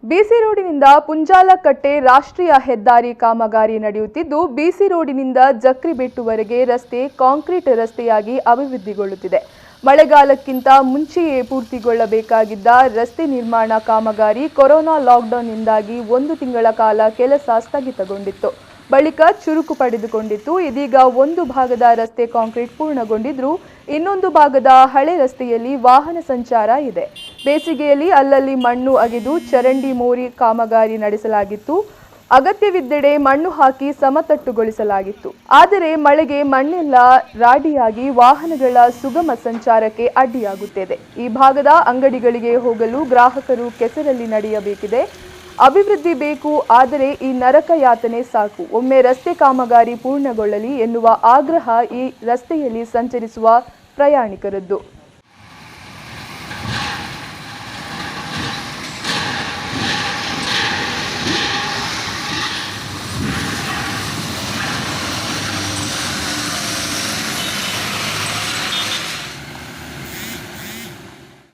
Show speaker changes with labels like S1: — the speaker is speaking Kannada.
S1: ಬಿಸಿ ರೋಡಿನಿಂದ ಪುಂಜಾಲಕಟ್ಟೆ ರಾಷ್ಟ್ರೀಯ ಹೆದ್ದಾರಿ ಕಾಮಗಾರಿ ನಡೆಯುತ್ತಿದ್ದು, ಬಿಸಿ ರೋಡಿನಿಂದ ಜಕ್ರಿಬೆಟ್ಟುವರೆಗೆ ರಸ್ತೆ ಕಾಂಕ್ರೀಟ್ ರಸ್ತೆಯಾಗಿ ಅಭಿವೃದ್ಧಿಗೊಳ್ಳುತ್ತಿದೆ. ಮಳೆಗಾಲಕ್ಕಿಂತ ಮುಂಚೆಯೇ ಪೂರ್ತಿಗೊಳ್ಳಬೇಕಾಗಿದ್ದ ರಸ್ತೆ ನಿರ್ಮಾಣ ಕಾಮಗಾರಿ ಕೊರೋನಾ ಲಾಕ್ಡೌನ್ನಿಂದಾಗಿ 1 ತಿಂಗಳ ಕಾಲ ಕೆಲಸ ಸ್ಥಗಿತಗೊಂಡಿತ್ತು. ಬಳಿಕ ಚುರುಕು ಪಡೆದುಕೊಂಡಿತ್ತು. ಇದೀಗ ಒಂದು ಭಾಗದ ರಸ್ತೆ ಕಾಂಕ್ರೀಟ್ ಪೂರ್ಣಗೊಂಡಿದ್ರೂ ಇನ್ನೊಂದು ಭಾಗದ ಹಳೆ ರಸ್ತೆಯಲ್ಲಿ ವಾಹನ ಸಂಚಾರ ಇದೆ. ಬೇಸಿಗೆಯಲ್ಲಿ ಅಲ್ಲಲ್ಲಿ ಮಣ್ಣು ಅಗೆದು ಚರಂಡಿ ಮೋರಿ ಕಾಮಗಾರಿ ನಡೆಸಲಾಗಿತ್ತು. ಅಗತ್ಯವಿದ್ದೆಡೆ ಮಣ್ಣು ಹಾಕಿ ಸಮತಟ್ಟುಗೊಳಿಸಲಾಗಿತ್ತು. ಆದರೆ ಮಳೆಗೆ ಮಣ್ಣೆಲ್ಲ ರಾಡಿಯಾಗಿ ವಾಹನಗಳ ಸುಗಮ ಸಂಚಾರಕ್ಕೆ ಅಡ್ಡಿಯಾಗುತ್ತಿದೆ. ಈ ಭಾಗದ ಅಂಗಡಿಗಳಿಗೆ ಹೋಗಲು ಗ್ರಾಹಕರು ಕೆಸರಲ್ಲಿ ನಡೆಯಬೇಕಿದೆ. ಅಭಿವೃದ್ಧಿ ಬೇಕು, ಆದರೆ ಈ ನರಕ ಯಾತನೆ ಸಾಕು. ಒಮ್ಮೆ ರಸ್ತೆ ಕಾಮಗಾರಿ ಪೂರ್ಣಗೊಳ್ಳಲಿ ಎನ್ನುವ ಆಗ್ರಹ ಈ ರಸ್ತೆಯಲ್ಲಿ ಸಂಚರಿಸುವ ಪ್ರಯಾಣಿಕರದ್ದು.